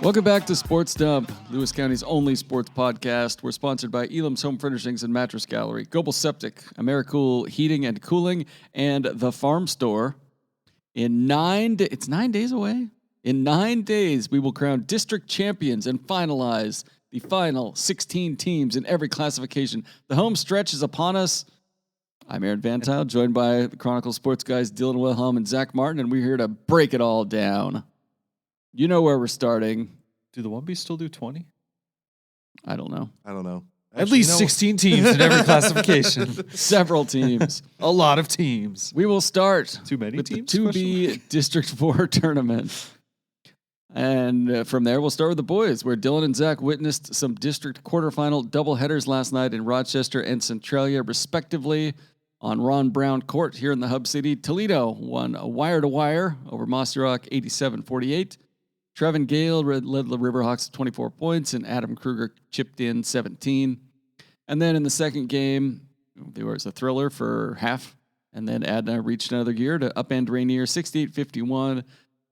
Welcome back to Sports Dump, Lewis County's only sports podcast. We're sponsored by Elam's Home Furnishings and Mattress Gallery, Global Septic, AmeriCool Heating and Cooling, and The Farm Store. It's 9 days away. In 9 days, we will crown district champions and finalize the final 16 teams in every classification. The home stretch is upon us. I'm Aaron Van Tile, joined by the Chronicle sports guys Dylan Wilhelm and Zach Martin, and we're here to break it all down. You know where we're starting. Do the 1B still do 20? I don't know. Actually, At least 16 teams in every classification. Several teams. A lot of teams. We will start Too many with teams? the 2B District 4 tournament. And from there, we'll start with the boys, where Dylan and Zach witnessed some district quarterfinal doubleheaders last night in Rochester and Centralia, respectively. On Ron Brown Court here in the Hub City, Toledo won a wire-to-wire over Mossy Rock 87-48. Trevin Gale led the Riverhawks with 24 points, and Adam Kruger chipped in 17. And then in the second game, there was a thriller for half, and then Adna reached another gear to upend Rainier 68-51.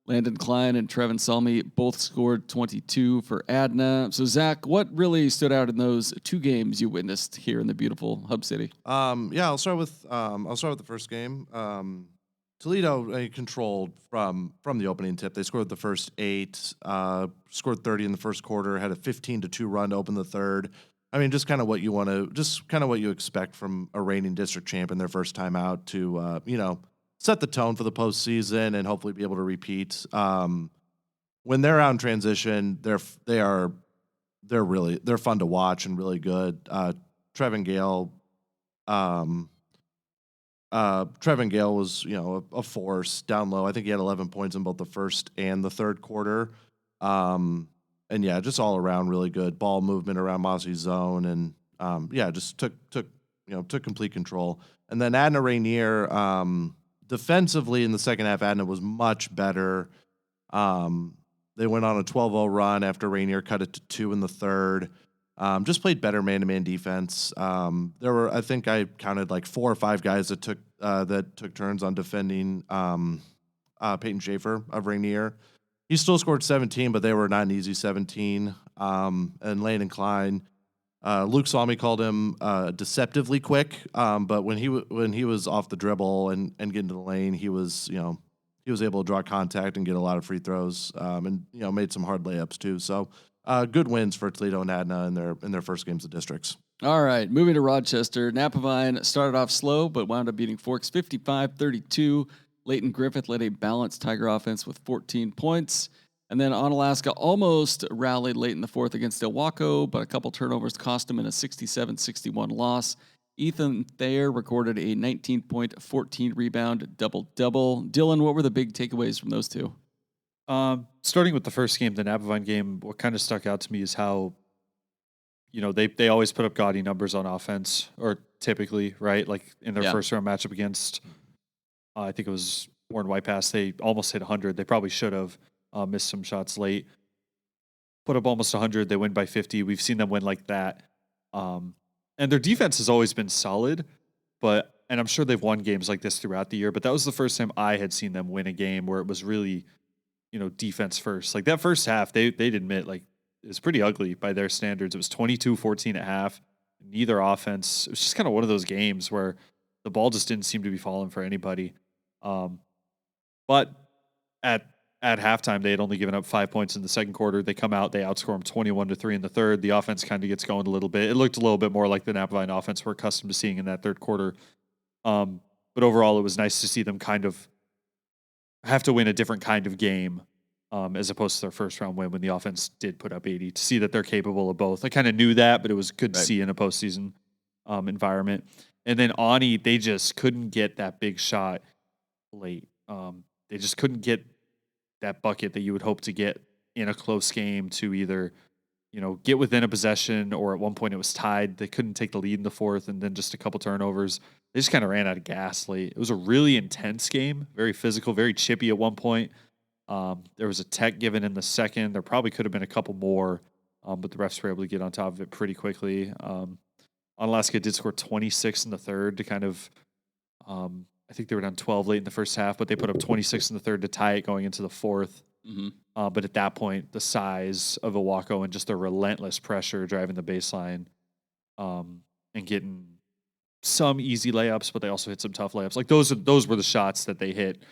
Landon Klein and Trevin Salmi both scored 22 for Adna. So, Zach, what really stood out in those two games you witnessed here in the beautiful Hub City? I'll start with the first game. Toledo controlled from the opening tip. They scored the first 8, scored 30 in the first quarter, had a 15-2 run to open the third. I mean, just kind of what you expect from a reigning district champ in their first time out to set the tone for the postseason and hopefully be able to repeat. When they're out in transition, they're fun to watch and really good. Trevin Gale was, a force down low. I think he had 11 points in both the first and the third quarter. Just all around really good ball movement around Mossy's zone, and just took complete control. And then Adna Rainier, defensively in the second half, Adna was much better. They went on a 12-0 run after Rainier cut it to 2 in the third. Just played better man-to-man defense. There were, I think I counted like 4 or 5 guys that took turns on defending Peyton Schaefer of Rainier. He still scored 17, but they were not an easy 17. And Landon Klein, Luke Salmi called him deceptively quick, but when he was off the dribble and get into the lane, he was able to draw contact and get a lot of free throws, and made some hard layups too. So good wins for Toledo and Adna in their first games of districts. All right, moving to Rochester. Napavine started off slow, but wound up beating Forks 55-32. Leighton Griffith led a balanced Tiger offense with 14 points. And then Onalaska almost rallied late in the fourth against Ilwaco, but a couple turnovers cost him in a 67-61 loss. Ethan Thayer recorded a 19-point, 14-rebound double-double. Dylan, what were the big takeaways from those two? Starting with the first game, the Napavine game, what kind of stuck out to me is how, they always put up gaudy numbers on offense, or typically, right? Like in their first round matchup against, I think it was Warren White Pass, they almost hit 100. They probably should have. Missed some shots late. Put up almost 100. They win by 50. We've seen them win like that. And their defense has always been solid, and I'm sure they've won games like this throughout the year, but that was the first time I had seen them win a game where it was really, defense first. Like that first half, they'd admit, like, it was pretty ugly by their standards. It was 22-14 at half. Neither offense. It was just kind of one of those games where the ball just didn't seem to be falling for anybody. But at halftime, they had only given up 5 points in the second quarter. They come out, they outscore them 21-3 in the third. The offense kind of gets going a little bit. It looked a little bit more like the Napavine offense we're accustomed to seeing in that third quarter. But overall, it was nice to see them kind of have to win a different kind of game as opposed to their first round win when the offense did put up 80, to see that they're capable of both. I kind of knew that, but it was good to see in a postseason environment. And then Ani, they just couldn't get that big shot late. They just couldn't get that bucket that you would hope to get in a close game to either, get within a possession, or at one point it was tied. They couldn't take the lead in the fourth, and then just a couple turnovers. They just kind of ran out of gas late. It was a really intense game, very physical, very chippy at one point. There was a tech given in the second. There probably could have been a couple more, but the refs were able to get on top of it pretty quickly. Onalaska did score 26 in the third to kind of I think they were down 12 late in the first half, but they put up 26 in the third to tie it going into the fourth. Mm-hmm. But at that point, the size of Owako and just the relentless pressure driving the baseline and getting some easy layups, but they also hit some tough layups. Like those were the shots that they hit.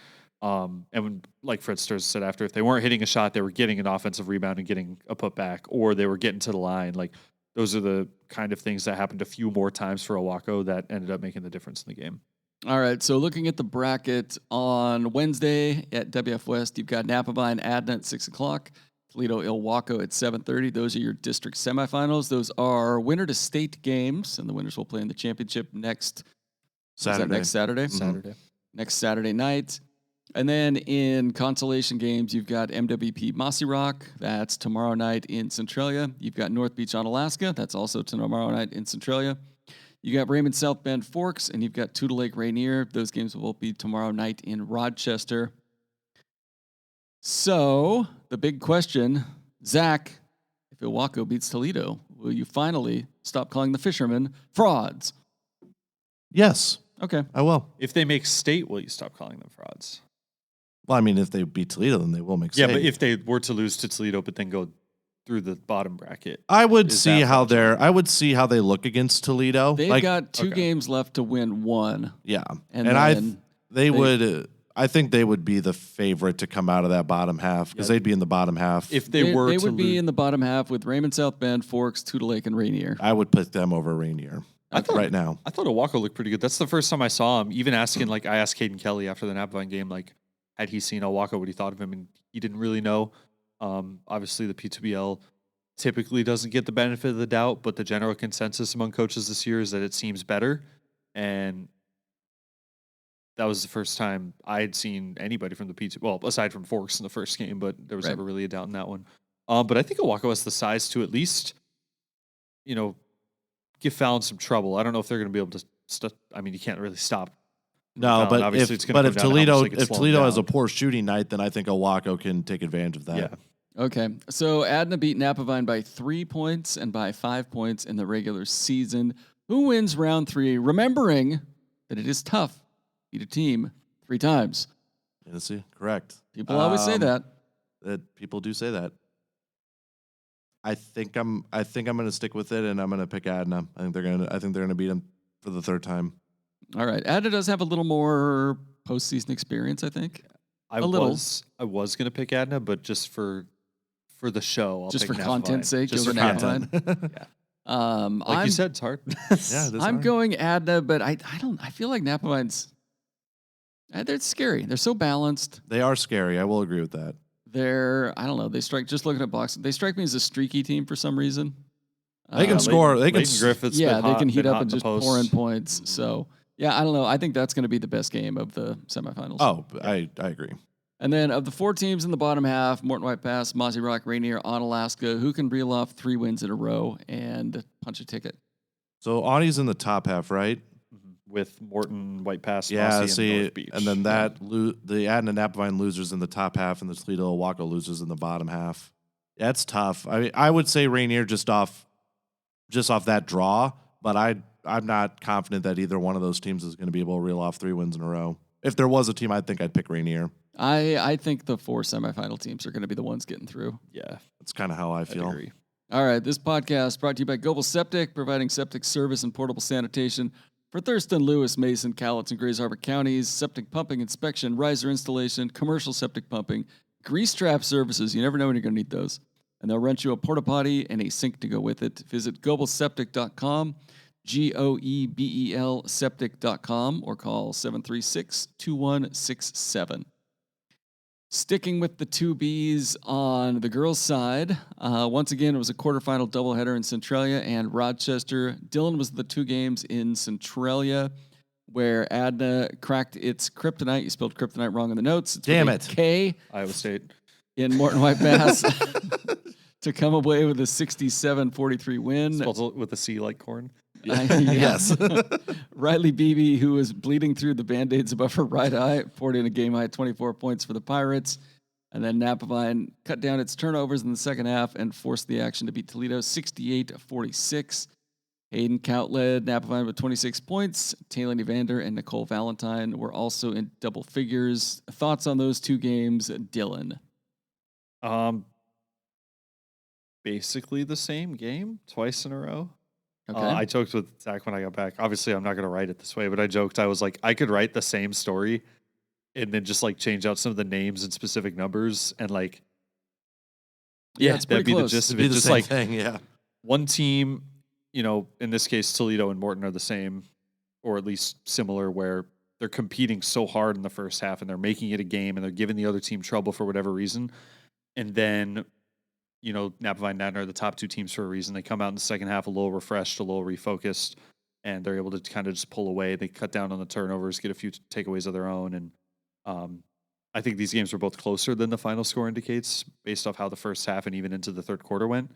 And when, like Fred Sturz said after, if they weren't hitting a shot, they were getting an offensive rebound and getting a putback, or they were getting to the line. Like those are the kind of things that happened a few more times for Owako that ended up making the difference in the game. All right, so looking at the bracket on Wednesday at WF West, you've got Napavine Adna at 6 o'clock, Toledo Ilwaco at 7:30. Those are your district semifinals. Those are winner to state games, and the winners will play in the championship next Saturday. next Saturday. Saturday. Next Saturday night. And then in consolation games, you've got MWP Mossy Rock. That's tomorrow night in Centralia. You've got North Beach on Alaska. That's also tomorrow night in Centralia. You got Raymond South Bend Forks, and you've got Tudor Lake Rainier. Those games will be tomorrow night in Rochester. So the big question, Zach, if Ilwaco beats Toledo, will you finally stop calling the fishermen frauds? Yes, Okay. I will. If they make state, will you stop calling them frauds? Well, I mean, if they beat Toledo, then they will make Yeah, state. but if they were to lose to Toledo, but then go through the bottom bracket, I would is see that how fraudulent? I would see how they look against Toledo. They've got two games left to win one. Yeah, And and then they would. I think they would be the favorite to come out of that bottom half because they'd be in the bottom half. if they were they to would be lose, in the bottom half with Raymond South Bend, Forks, Tudor Lake, and Rainier. I would put them over Rainier right now. I thought Owako looked pretty good. That's the first time I saw him. Even asking, like, I asked Caden Kelly after the Napavine game, like, had he seen Owako, what he thought of him, and he didn't really know. Obviously, the P2BL typically doesn't get the benefit of the doubt, but the general consensus among coaches this year is that it seems better. And that was the first time I had seen anybody from the P2, well, aside from Forks in the first game, but there was never really a doubt in that one. But I think Owako has the size to at least, give Fallon some trouble. I don't know if they're going to be able to. I mean, you can't really stop. No, Fallon. but Obviously, if it's gonna come down to how much they can slow Toledo him has a down. poor shooting night, then I think Owako can take advantage of that. Yeah. Okay, so Adna beat Napavine by 3 points and by 5 points in the regular season. Who wins round 3? Remembering that it is tough to beat a team 3 times. Tennessee, correct. People always say that. That people do say that. I think I'm going to stick with it, and I'm going to pick Adna. I think they're going to beat them for the third time. All right, Adna does have a little more postseason experience, I think. I was going to pick Adna, but just for the show, I'll Just pick for Napavine. content's sake, Just go for to content. Napavine. Like you said, it's hard. Yeah, it is I'm hard. going Adna, but I feel like Napavine's they're scary. They're so balanced. They are scary. I will agree with that. I don't know. They strike, just looking at boxing, they strike me as a streaky team for some reason. They can score. They can. Leighton Griffith's Yeah, been they hot, can heat been up hot and in the just post. pour in points. So, yeah, I don't know. I think that's going to be the best game of the semifinals. Oh, I agree. And then of the 4 teams in the bottom half, Morton White Pass, Mossy Rock, Rainier, on Alaska, who can reel off 3 wins in a row and punch a ticket? So Audie's in the top half, right? With Morton, White Pass, Yeah. Mossy, and See, North Beach. and then the Adna Napavine losers in the top half, and the Toledo Owako losers in the bottom half. Yeah, it's tough. I mean, I would say Rainier just off that draw, but I'm not confident that either one of those teams is going to be able to reel off 3 wins in a row. If there was a team, I think I'd pick Rainier. I think the 4 semifinal teams are going to be the ones getting through. Yeah, That's kind of how I feel. agree. All right, this podcast brought to you by Global Septic, providing septic service and portable sanitation for Thurston, Lewis, Mason, Cowlitz, and Grays Harbor counties. Septic pumping inspection, riser installation, commercial septic pumping, grease trap services. You never know when you're going to need those. And they'll rent you a porta potty and a sink to go with it. Visit globalseptic.com, GOEBEL septic.com, or call 736-2167. Sticking with the 2Bs on the girls' side, once again, it was a quarterfinal doubleheader in Centralia and Rochester. Dillon was the 2 games in Centralia where Adna cracked its kryptonite. You spelled kryptonite wrong in the notes. It's Damn with a it. K Iowa State. in Morton White Pass to come away with a 67-43 win. Spelled with a C like corn. Yes. Riley Beebe, who was bleeding through the Band-Aids above her right eye, poured in a game-high 24 points for the Pirates. And then Napavine cut down its turnovers in the second half and forced the action to beat Toledo 68-46. Hayden Kaut led Napavine with 26 points. Taylor Evander and Nicole Valentine were also in double figures. Thoughts on those 2 games, Dylan? Basically the same game twice in a row. Okay. I joked with Zach when I got back. Obviously, I'm not going to write it this way, but I joked. I was like, I could write the same story and then just like change out some of the names and specific numbers and like, Yeah, it's that'd pretty be close. the gist of Be it. the Just same like thing, yeah. one team, in this case, Toledo and Morton are the same, or at least similar, where they're competing so hard in the first half and they're making it a game and they're giving the other team trouble for whatever reason. And then, Napavine and Adna are the top two teams for a reason. They come out in the second half a little refreshed, a little refocused, and they're able to kind of just pull away. They cut down on the turnovers, get a few takeaways of their own. And I think these games were both closer than the final score indicates based off how the first half and even into the third quarter went.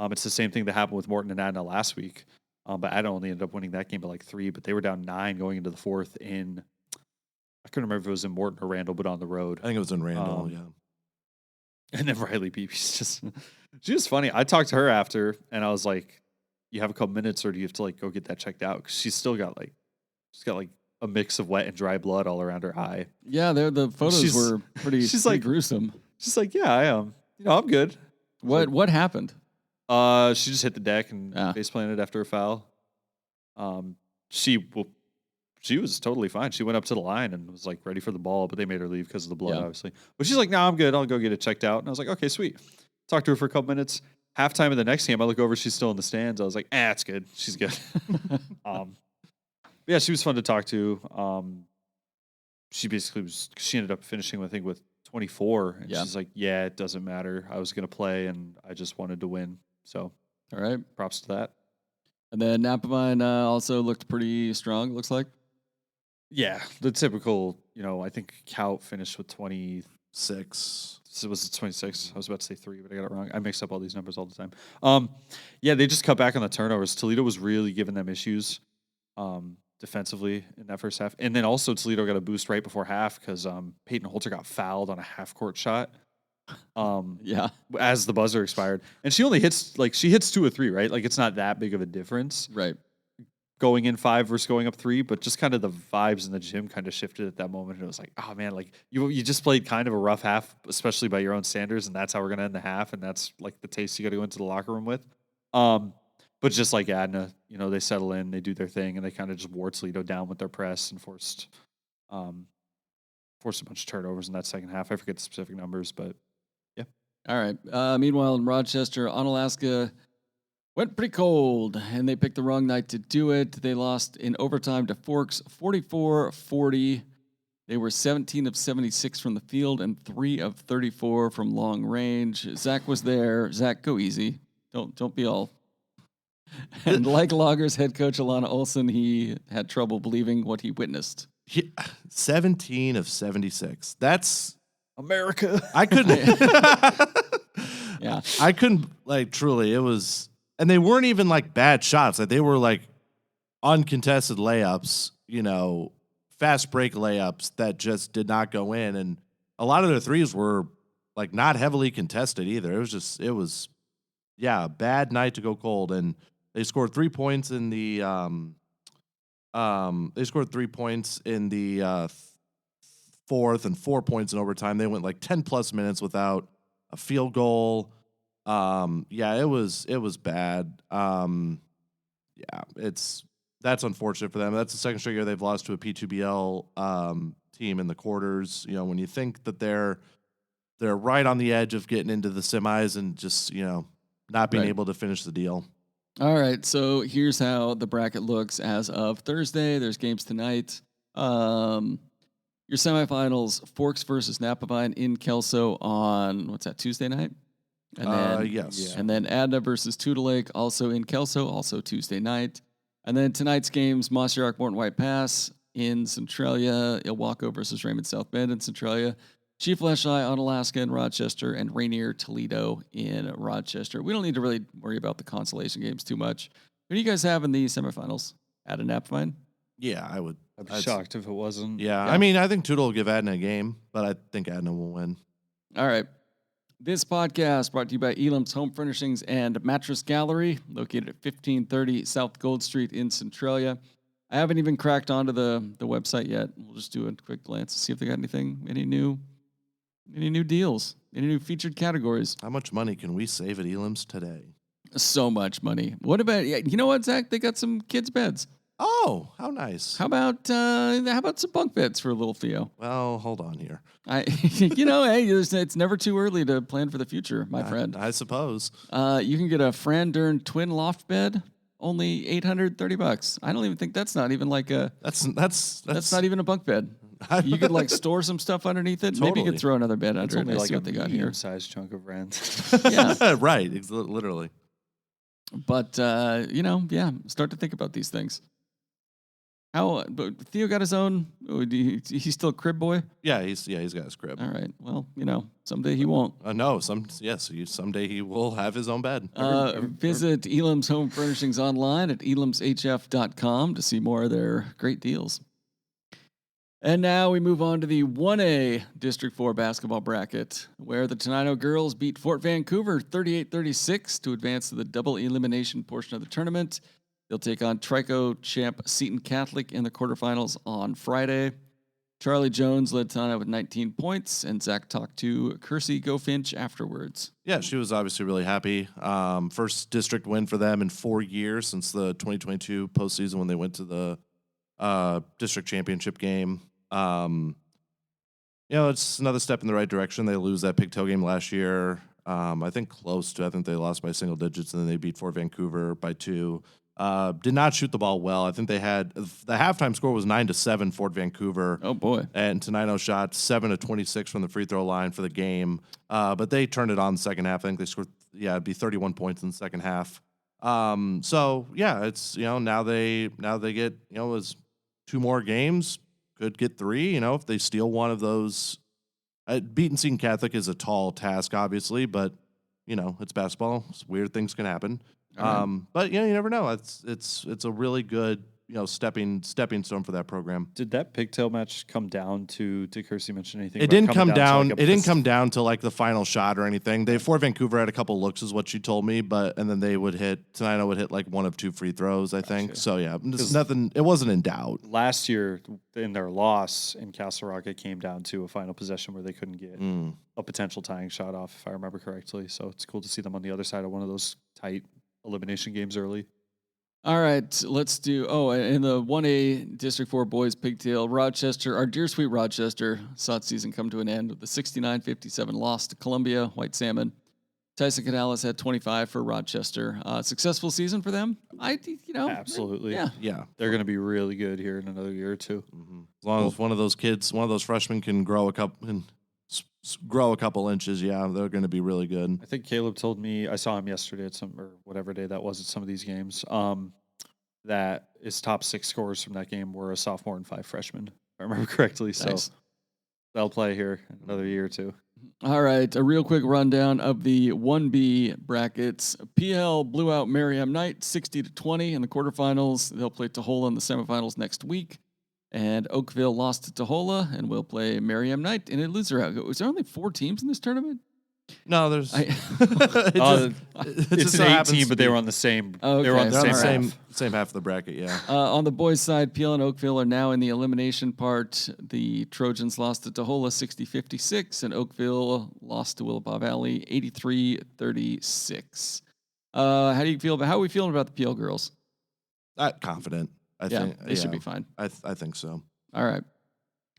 It's the same thing that happened with Morton and Adna last week. But Adna only ended up winning that game by like 3, but they were down 9 going into the fourth I couldn't remember if it was in Morton or Randall, but on the road. I think it was in Randall, yeah. And then Riley Beebe's she was funny. I talked to her after and I was like, you have a couple minutes or do you have to like go get that checked out? Cause she's got a mix of wet and dry blood all around her eye. Yeah, the photos were pretty gruesome. She's like, yeah, I am. I'm good. What happened? She just hit the deck and face planted after a foul. She was totally fine. She went up to the line and was like ready for the ball, but they made her leave because of the blood, obviously. But she's like, no, I'm good. I'll go get it checked out. And I was like, okay, sweet. Talked to her for a couple minutes. Halftime of the next game, I look over, she's still in the stands. I was like, it's good. She's good. Yeah, she was fun to talk to. She basically she ended up finishing, I think, with 24. And she's like, yeah, it doesn't matter. I was going to play and I just wanted to win. So, all right. Props to that. And then Napavine also looked pretty strong, it looks like. Yeah, the typical, I think Cout finished with 26. So was it 26? I was about to say 3, but I got it wrong. I mix up all these numbers all the time. Yeah, they just cut back on the turnovers. Toledo was really giving them issues defensively in that first half. And then also Toledo got a boost right before half because Peyton Holter got fouled on a half-court shot. As the buzzer expired. And she only hits 2 or 3, right? Like, it's not that big of a difference. Right. Going in 5 versus going up 3, but just kind of the vibes in the gym kind of shifted at that moment. And it was like, oh man, like you just played kind of a rough half, especially by your own standards, and that's how we're gonna end the half, and that's like the taste you got to go into the locker room with. But just like Adna, they settle in, they do their thing, and they kind of just wore Toledo down with their press and forced a bunch of turnovers in that second half. I forget the specific numbers, but yeah. All right. Meanwhile, in Rochester, Onalaska went pretty cold, and they picked the wrong night to do it. They lost in overtime to Forks 44-40. They were 17 of 76 from the field and 3 of 34 from long range. Zach was there. Zach, go easy. Don't be all. And like Loggers head coach Alana Olson, he had trouble believing what he witnessed. 17 of 76. That's America. I couldn't. Yeah. I couldn't, truly, it was. And they weren't even bad shots. They were uncontested layups, fast break layups that just did not go in. And a lot of their threes were not heavily contested either. It was a bad night to go cold. And they scored 3 points in the fourth and 4 points in overtime. They went 10 plus minutes without a field goal. It was bad. That's unfortunate for them. That's the second straight year they've lost to a P2BL team in the quarters. When you think that they're right on the edge of getting into the semis and just not being able to finish the deal. All right, so here's how the bracket looks as of Thursday. There's games tonight. Your semifinals: Forks versus Napavine in Kelso on Tuesday night. And then, yes. And then Adna versus Tudor Lake, also in Kelso, also Tuesday night. And then tonight's games, Mossy Rock, Morton White Pass in Centralia, Ilwaco versus Raymond South Bend in Centralia, Chief Leshai on Alaska in Rochester, and Rainier Toledo in Rochester. We don't need to really worry about the consolation games too much. Who do you guys have in the semifinals? Adna Napavine? Yeah, I would. I'd be shocked if it wasn't. Yeah, I mean, I think Tudor will give Adna a game, but I think Adna will win. All right. This podcast brought to you by Elam's Home Furnishings and Mattress Gallery, located at 1530 South Gold Street in Centralia. I haven't even cracked onto the website yet. We'll just do a quick glance to see if they got any new Any new deals? Any new featured categories? How much money can we save at Elam's today? So much money. What about, you know what, Zach? They got some kids' beds. Oh, how nice. How about some bunk beds for little Theo? Well, hold on here. Hey, it's never too early to plan for the future, my friend. I suppose. You can get a Frandern twin loft bed, only $830. I don't even think that's not even like a. That's not even a bunk bed. You could like store some stuff underneath it. Totally. Maybe you could throw another bed under it. Only I like see a what they got here. medium-sized chunk of rent. Yeah, Right. Literally. but start to think about these things. But Theo got his own. He's still a crib boy. Yeah, he's got his crib. All right. Well, someday he won't. No, someday he will have his own bed. Visit Elam's Home Furnishings online at elamshf.com to see more of their great deals. And now we move on to the 1A District 4 basketball bracket, where the Tenino girls beat Fort Vancouver 38-36 to advance to the double elimination portion of the tournament. They'll take on Trico champ Seton Catholic in the quarterfinals on Friday. Charlie Jones led Tenino with 19 points, and Zach talked to Kersey Gofinch afterwards. Yeah, she was obviously really happy. First district win for them in 4 years since the 2022 postseason when they went to the district championship game. It's another step in the right direction. They lose that Pigtail game last year. I think they lost by single digits, and then they beat Fort Vancouver by 2. Did not shoot the ball well. I think they had the halftime score was 9-7 Fort Vancouver. Oh boy! And Tenino shot 7-26 from the free throw line for the game. But they turned it on the second half. I think they scored it'd be 31 points in the second half. It's now they get it's 2 more games. Could get 3. If they steal one of those. Beating Seton Catholic is a tall task, obviously, but it's basketball. Weird things can happen. Right. But you never know. It's a really good stepping stone for that program. Did that pigtail match come down to? Did Kersey mention anything? It didn't come down. It didn't come down to like the final shot or anything. Fort Vancouver had a couple looks, is what she told me, and then they would hit. Tenino would hit like 1 of 2 free throws, I think. So yeah, nothing. It wasn't in doubt. Last year, in their loss in Castle Rock, it came down to a final possession where they couldn't get a potential tying shot off, if I remember correctly. So it's cool to see them on the other side of one of those tight elimination games early. All right, let's do. In the 1A District 4 boys pigtail, Rochester, our dear sweet Rochester, saw its season come to an end with the 69-57 loss to Columbia White Salmon. Tyson Canales had 25 for Rochester. Successful season for them. Absolutely. Yeah. They're going to be really good here in another year or two. Mm-hmm. As long as one of those freshmen can grow a couple inches, they're going to be really good. I think Caleb told me, I saw him yesterday at whatever day that was at some of these games, that his top 6 scorers from that game were a sophomore and 5 freshmen, if I remember correctly. Nice. So they'll play here in another year or two. All right, a real quick rundown of the 1B brackets. PL blew out Merriam Knight 60-20 in the quarterfinals. They'll play Tohola in the semifinals next week. And Oakville lost to Tohola and will play Merriam Knight in a loser out. Was there only 4 teams in this tournament? No, there's. It's an 8 team, but they were on the same. Okay. They were on the same half of the bracket. Yeah. On the boys' side, Peel and Oakville are now in the elimination part. The Trojans lost to Tohola 60-56, and Oakville lost to Willapa Valley 83-36. How are we feeling about the Peel girls? Confident. I think they should be fine. I think so. All right.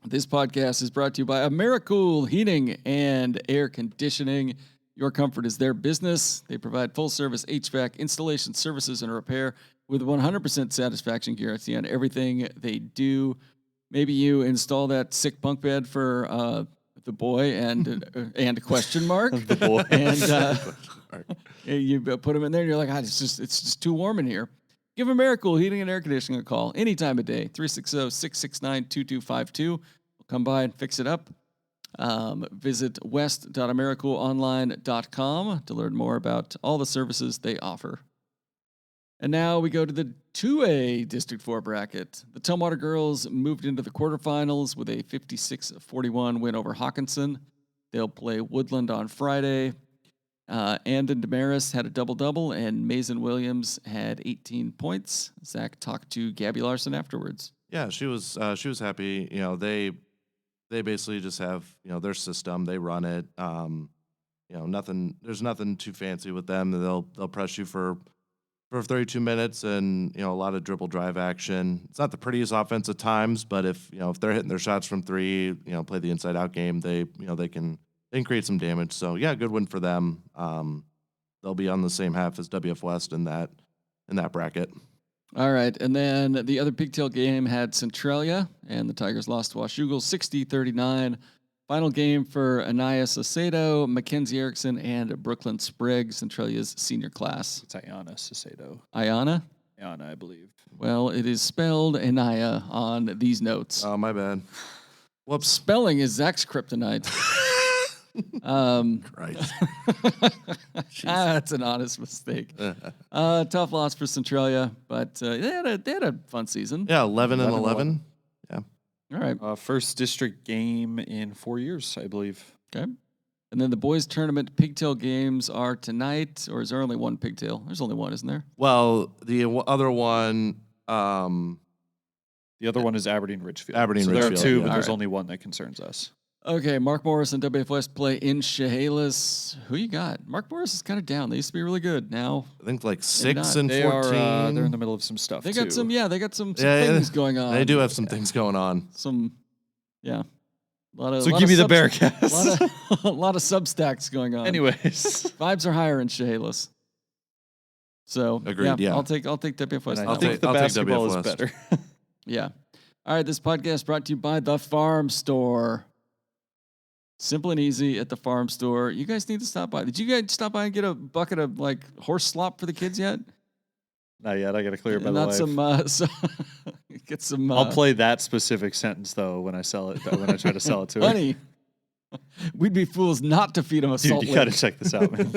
This podcast is brought to you by AmeriCool Heating and Air Conditioning. Your comfort is their business. They provide full-service HVAC installation services and repair with 100% satisfaction guarantee on everything they do. Maybe you install that sick bunk bed for the boy and question mark. The boy. And you put them in there and you're like, it's just too warm in here. Give AmeriCool Heating and Air Conditioning a call any time of day, 360-669-2252. We'll come by and fix it up. Visit west.americoolonline.com to learn more about all the services they offer. And now we go to the 2A District 4 bracket. The Tumwater girls moved into the quarterfinals with a 56-41 win over Hawkinson. They'll play Woodland on Friday. Andon Damaris had a double-double, and Mason Williams had 18 points. Zach talked to Gabby Larson afterwards. Yeah, she was happy. They they basically just have their system. They run it. Nothing. There's nothing too fancy with them. They'll press you for 32 minutes and a lot of dribble drive action. It's not the prettiest offense at times, but if they're hitting their shots from three, play the inside out game, they can create some damage. So yeah, good win for them. They'll be on the same half as WF West in that bracket. All right, and then the other pigtail game had Centralia, and the Tigers lost to Washougal 60-39. Final game for Anaya Sacedo, Mackenzie Erickson, and Brooklyn Sprigg, Centralia's senior class. It's Ayana Sacedo. Ayana, I believe. Well, it is spelled Anaya on these notes. Oh, my bad. Whoops. Spelling is Zach's kryptonite. Christ. That's an honest mistake. Tough loss for Centralia, but they had a fun season. Yeah, 11-11. Yeah. All right. First district game in 4 years, I believe. Okay. And then the boys' tournament pigtail games are tonight, or is there only one pigtail? There's only one, isn't there? Well, the other one. The other one is Aberdeen Ridgefield. Aberdeen There are Ridgefield, two, yeah. but there's All right. only one that concerns us. Okay, Mark Morris and WF West play in Chehalis. Who you got? Mark Morris is kind of down. They used to be really good. Now I think like not. 6 and They 14. are. They're in the middle of some stuff. they got too. some. Yeah, they got some Yeah, things going on. They do have some things going on. some. Yeah. So give me the Bearcats. A lot of substacks going on. Anyways, Vibes are higher in Chehalis. So Agreed, yeah. I'll take WF West. and on I that think one. the I'll take basketball is WF West. better. Yeah. All right, this podcast brought to you by The Farm Store. Simple and easy at The Farm Store. You guys need to stop by. Did you guys stop by and get a bucket of horse slop for the kids yet? Not yet. I got to clear it by And the not wife. get some. I'll play that specific sentence though when I sell it. When I try to sell it to her. Honey, we'd be fools not to feed them a Dude, salt you lick. got to check this out, man.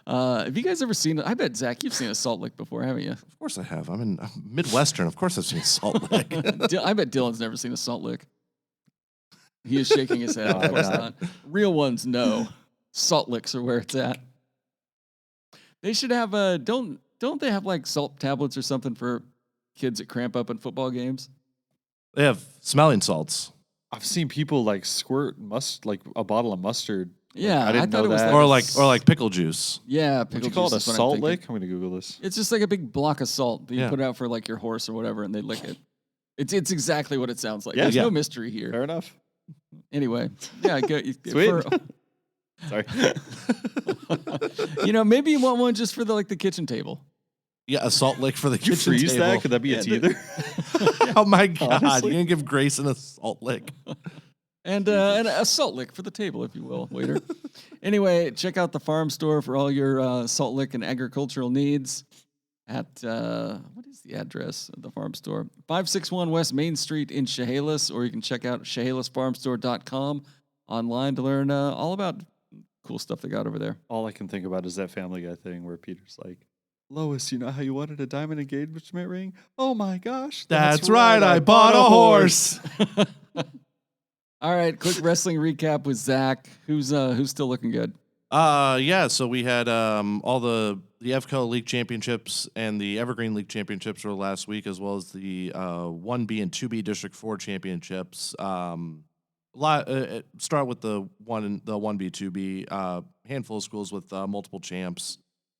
Have you guys ever seen? I bet Zach, you've seen a salt lick before, haven't you? Of course I have. I'm Midwestern. Of course I've seen Salt Lake. I bet Dylan's never seen a salt lick. He is shaking his head. No, Of course I'm not. Real ones, no. Salt licks are where it's at. They should have don't they have salt tablets or something for kids that cramp up in football games? They have smelling salts. I've seen people squirt a bottle of mustard. Yeah, I didn't thought know it was that. Or like pickle juice. Yeah, Would pickle you call it a juice is what I'm salt thinking. lick? I'm going to Google this. It's just like a big block of salt that you Yeah. put out for your horse or whatever, and they lick it. It's exactly what it sounds like. Yeah. There's Yeah. no mystery here. Fair enough. Anyway, yeah, Sweet. Sorry. Maybe you want one just for the kitchen table. Yeah, a salt lick for the Could you kitchen freeze table. that? Could that be a teether? Oh my God! Honestly. You're gonna give Grayson a salt lick? And a salt lick for the table, if you will, waiter. Anyway, check out the Farm Store for all your salt lick and agricultural needs at, what is the address of the Farm Store? 561 West Main Street in Chehalis, or you can check out ChehalisFarmStore.com online to learn all about cool stuff they got over there. All I can think about is that Family Guy thing where Peter's like, Lois, you know how you wanted a diamond engagement ring? Oh my gosh. That's right. I bought a horse. All right, quick wrestling recap with Zach. Who's still looking good? Yeah. So we had all the FCO League Championships and the Evergreen League Championships were last week, as well as the 1B and 2B District 4 Championships. Start with the 1B, 2B. Handful of schools with multiple champs.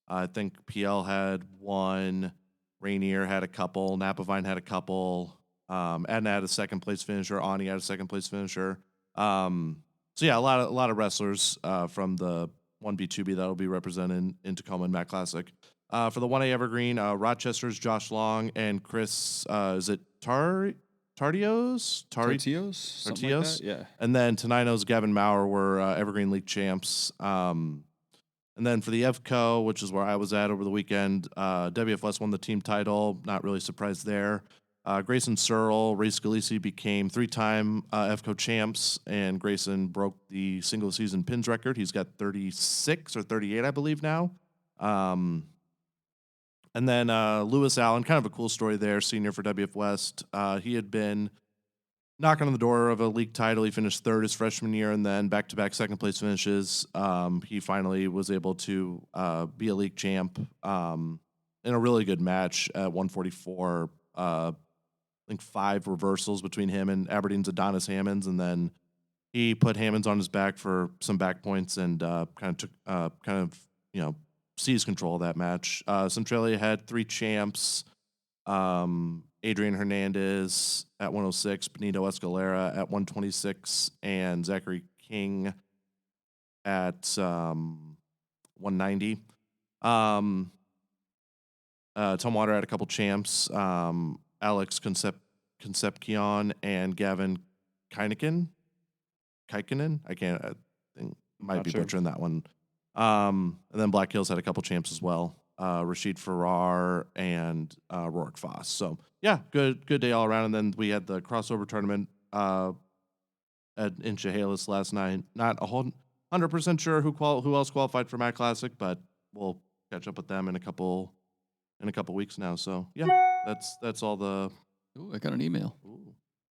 I think PL had one. Rainier had a couple. Napavine had a couple. Edna had a second place finisher. Ani had a second place finisher. So yeah, a lot of wrestlers from the 1B, 2B that'll be represented in Tacoma and Matt Classic. For the 1A Evergreen, Rochester's Josh Long and Chris, is it Tartios? Tortillos? Something like that? Yeah. And then Tenino's Gavin Maurer were Evergreen League champs. And then for the FCO, which is where I was at over the weekend, WFS won the team title. Not really surprised there. Grayson Searle, Ray Scalisi became 3-time FCO champs, and Grayson broke the single season pins record. He's got 36 or 38, I believe, now. And then Lewis Allen, kind of a cool story there, senior for WF West. He had been knocking on the door of a league title. He finished third his freshman year, and then back-to-back second-place finishes. He finally was able to be a league champ in a really good match at 144. think 5 reversals between him and Aberdeen's Adonis Hammonds, and then he put Hammonds on his back for some back points and kind of seized control of that match. Centralia had 3 champs. Adrian Hernandez at 106, Benito Escalera at 126, and Zachary King at 190. Tom Water had a couple champs. Alex Concepcion and Gavin Kaikinen. I think might be butchering that one. And then Black Hills had a couple champs as well. Rashid Farrar and Rourke Foss. So yeah, good day all around. And then we had the crossover tournament in Chehalis last night. Not 100% sure who else qualified for Mac Classic, but we'll catch up with them in a couple weeks now. So yeah, that's all the. Ooh, I got an email. Ooh.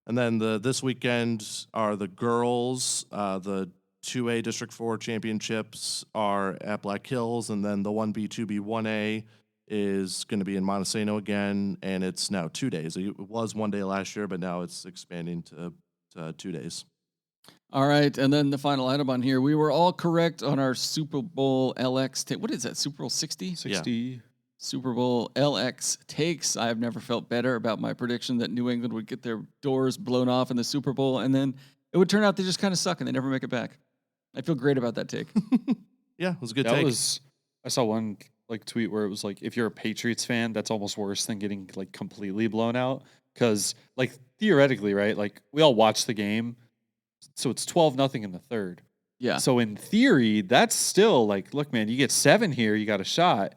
And then this weekend are the girls. The 2A District 4 championships are at Black Hills, and then the 1B, 2B, 1A is going to be in Montesano again, and it's now 2 days. It was 1 day last year, but now it's expanding to 2 days. All right, and then the final item on here. We were all correct on our Super Bowl LX. What is that, Super Bowl 60? 60. Yeah. Super Bowl LX takes. I have never felt better about my prediction that New England would get their doors blown off in the Super Bowl, and then it would turn out they just kind of suck and they never make it back. I feel great about that take. Yeah, it was a good take. I saw one tweet where it was like, if you're a Patriots fan, that's almost worse than getting completely blown out. Because theoretically, right? We all watched the game, so it's 12-0 in the third. Yeah. So in theory, that's still look, man, you get 7 here, you got a shot.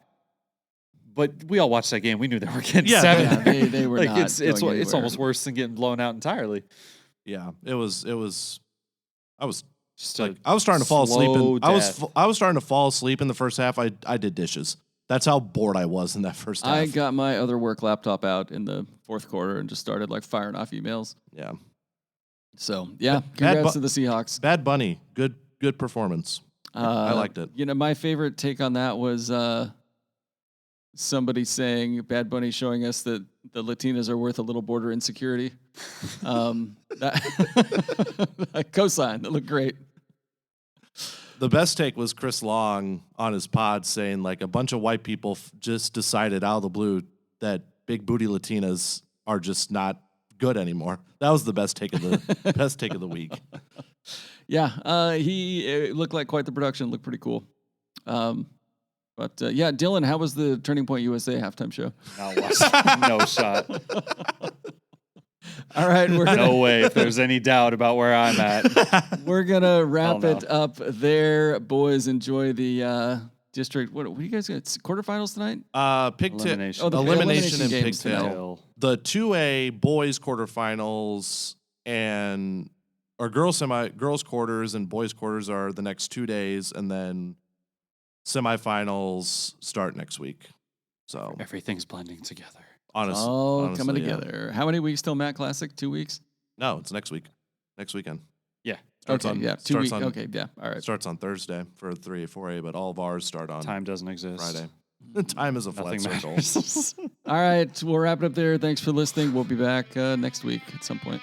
But we all watched that game. We knew they were getting 7. Yeah, they were not. It's almost worse than getting blown out entirely. Yeah, it was. I was just I was starting to fall asleep. I was starting to fall asleep in the first half. I did dishes. That's how bored I was in that first half. I got my other work laptop out in the fourth quarter and just started firing off emails. Yeah. So yeah, congrats to the Seahawks. Bad Bunny, good performance. I liked it. My favorite take on that was somebody saying Bad Bunny showing us that the Latinas are worth a little border insecurity. That cosign, that looked great. The best take was Chris Long on his pod saying a bunch of white people just decided out of the blue that big booty Latinas are just not good anymore. That was the best take of the week. Yeah, he looked like quite the production. Looked pretty cool. But Dylan, how was the Turning Point USA halftime show? No shot. All right, no way. If there's any doubt about where I'm at, we're gonna wrap it up there, boys. Enjoy the district. What do you guys got? Quarterfinals tonight? Elimination. Elimination and games pigtail. The 2A boys quarterfinals or girls quarters and boys quarters are the next 2 days, and then semifinals start next week. So everything's blending together. Honestly, coming together. How many weeks till Matt Classic? 2 weeks? No, it's next week. Next weekend. Yeah. Starts on 2 weeks. Okay, yeah. All right. Starts on Thursday for 3A, 4A, but all of ours start on Time doesn't exist. Friday. Time is a flat circle. All right, we'll wrap it up there. Thanks for listening. We'll be back next week at some point.